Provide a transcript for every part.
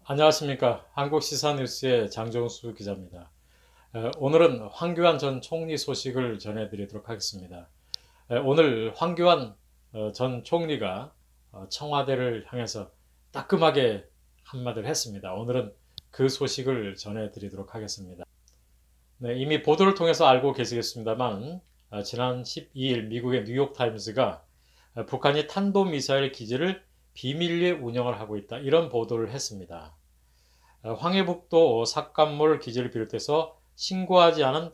안녕하십니까. 한국시사뉴스의 장정수 기자입니다. 오늘은 황교안 전 총리 소식을 전해드리도록 하겠습니다. 오늘 황교안 전 총리가 청와대를 향해서 따끔하게 한마디를 했습니다. 오늘은 그 소식을 전해드리도록 하겠습니다. 네, 이미 보도를 통해서 알고 계시겠습니다만 지난 12일 미국의 뉴욕타임스가 북한이 탄도미사일 기지를 비밀리에 운영을 하고 있다, 이런 보도를 했습니다. 황해북도 삭간몰 기지를 비롯해서 신고하지 않은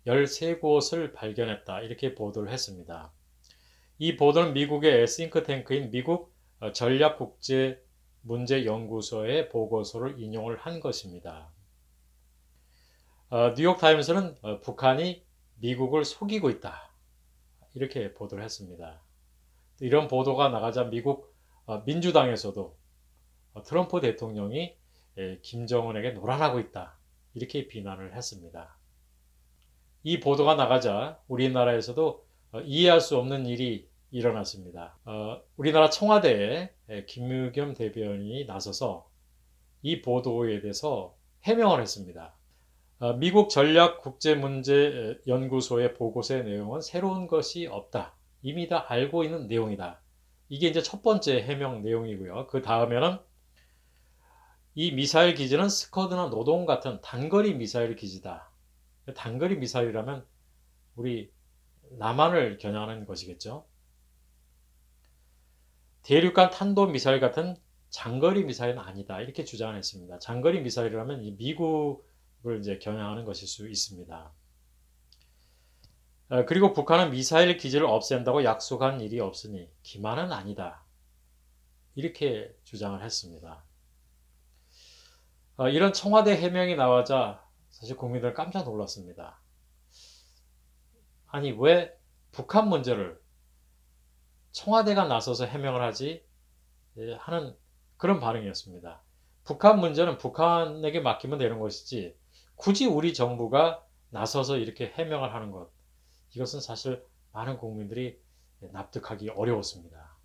13곳을 발견했다, 이렇게 보도를 했습니다. 이 보도는 미국의 싱크탱크인 미국 전략국제문제연구소의 보고서를 인용을 한 것입니다. 뉴욕타임스는 북한이 미국을 속이고 있다, 이렇게 보도를 했습니다. 이런 보도가 나가자 미국 민주당에서도 트럼프 대통령이 김정은에게 노란하고 있다, 이렇게 비난을 했습니다. 이 보도가 나가자 우리나라에서도 이해할 수 없는 일이 일어났습니다. 우리나라 청와대에 김의겸 대변인이 나서서 이 보도에 대해서 해명을 했습니다. 미국 전략국제문제연구소의 보고서의 내용은 새로운 것이 없다, 이미 다 알고 있는 내용이다. 이게 이제 첫 번째 해명 내용이고요. 그 다음에는 이 미사일 기지는 스커드나 노동 같은 단거리 미사일 기지다. 단거리 미사일이라면 우리 남한을 겨냥하는 것이겠죠. 대륙간 탄도 미사일 같은 장거리 미사일은 아니다, 이렇게 주장을 했습니다. 장거리 미사일이라면 이 미국을 이제 겨냥하는 것일 수 있습니다. 그리고 북한은 미사일 기지를 없앤다고 약속한 일이 없으니 기만은 아니다, 이렇게 주장을 했습니다. 이런 청와대 해명이 나오자 사실 국민들은 깜짝 놀랐습니다. 아니, 왜 북한 문제를 청와대가 나서서 해명을 하지 하는 그런 반응이었습니다. 북한 문제는 북한에게 맡기면 되는 것이지 굳이 우리 정부가 나서서 이렇게 해명을 하는 것, 이것은 사실 많은 국민들이 납득하기 어려웠습니다.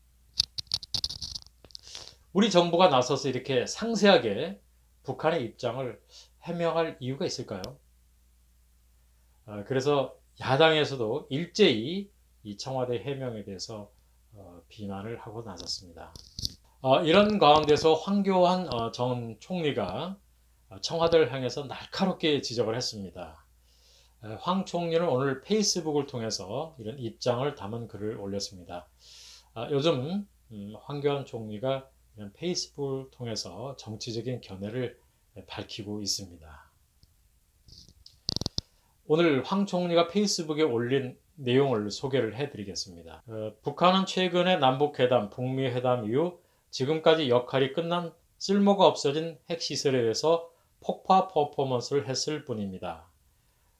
우리 정부가 나서서 이렇게 상세하게 북한의 입장을 해명할 이유가 있을까요? 그래서 야당에서도 일제히 이 청와대 해명에 대해서 비난을 하고 나섰습니다. 이런 가운데서 황교안 전 총리가 청와대를 향해서 날카롭게 지적을 했습니다. 황 총리는 오늘 페이스북을 통해서 이런 입장을 담은 글을 올렸습니다. 요즘 황교안 총리가 이런 페이스북을 통해서 정치적인 견해를 밝히고 있습니다. 오늘 황 총리가 페이스북에 올린 내용을 소개를 해드리겠습니다. 북한은 최근에 남북회담, 북미회담 이후 지금까지 역할이 끝난 쓸모가 없어진 핵시설에 대해서 폭파 퍼포먼스를 했을 뿐입니다.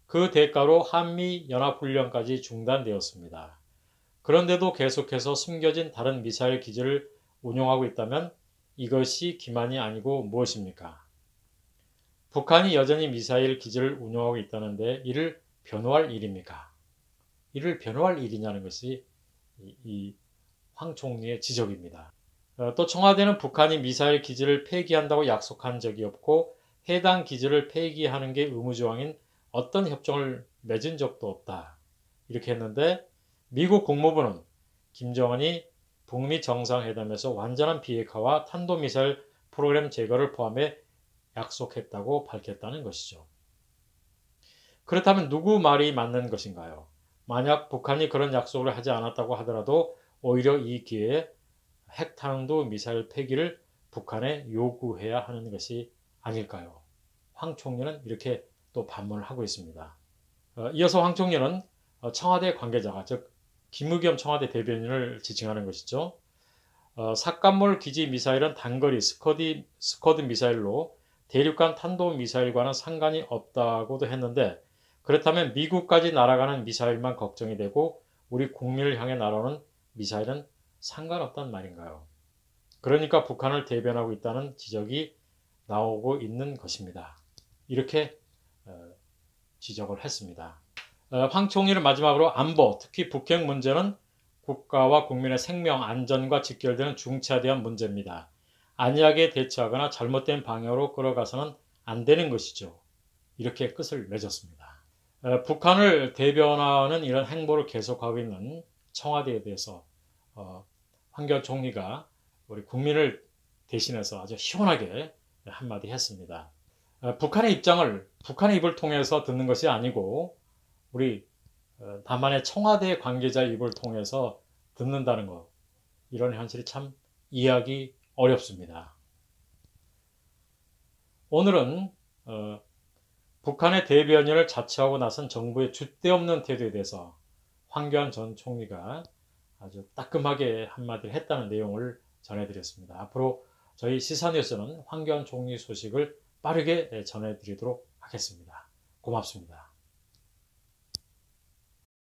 그 대가로 한미연합훈련까지 중단되었습니다. 그런데도 계속해서 숨겨진 다른 미사일 기지를 운용하고 있다면 이것이 기만이 아니고 무엇입니까? 북한이 여전히 미사일 기지를 운용하고 있다는데 이를 변호할 일입니까? 이를 변호할 일이냐는 것이 이 황 총리의 지적입니다. 또 청와대는 북한이 미사일 기지를 폐기한다고 약속한 적이 없고 해당 기지를 폐기하는 게 의무조항인 어떤 협정을 맺은 적도 없다, 이렇게 했는데 미국 국무부는 김정은이 북미 정상회담에서 완전한 비핵화와 탄도미사일 프로그램 제거를 포함해 약속했다고 밝혔다는 것이죠. 그렇다면 누구 말이 맞는 것인가요? 만약 북한이 그런 약속을 하지 않았다고 하더라도 오히려 이 기회에 핵탄도 미사일 폐기를 북한에 요구해야 하는 것이 아닐까요? 황 총리는 이렇게 또 반문을 하고 있습니다. 이어서 황 총리는 청와대 관계자가, 즉 김의겸 청와대 대변인을 지칭하는 것이죠. 삭간몰 기지 미사일은 단거리 스커드 미사일로 대륙간 탄도미사일과는 상관이 없다고도 했는데, 그렇다면 미국까지 날아가는 미사일만 걱정이 되고 우리 국민을 향해 날아오는 미사일은 상관없단 말인가요? 그러니까 북한을 대변하고 있다는 지적이 나오고 있는 것입니다. 이렇게 지적을 했습니다. 황 총리는 마지막으로 안보, 특히 북핵 문제는 국가와 국민의 생명 안전과 직결되는 중차대한 문제입니다. 안이하게 대처하거나 잘못된 방향으로 끌어가서는 안 되는 것이죠. 이렇게 끝을 맺었습니다. 북한을 대변하는 이런 행보를 계속하고 있는 청와대에 대해서 황교안 총리가 우리 국민을 대신해서 아주 시원하게 한마디 했습니다. 북한의 입장을 북한의 입을 통해서 듣는 것이 아니고 우리 다만의 청와대 관계자의 입을 통해서 듣는다는 것, 이런 현실이 참 이해하기 어렵습니다. 오늘은 북한의 대변인을 자처하고 나선 정부의 줏대없는 태도에 대해서 황교안 전 총리가 아주 따끔하게 한마디를 했다는 내용을 전해드렸습니다. 앞으로 저희 시사뉴스는 황교안 총리 소식을 빠르게 전해드리도록 하겠습니다. 고맙습니다.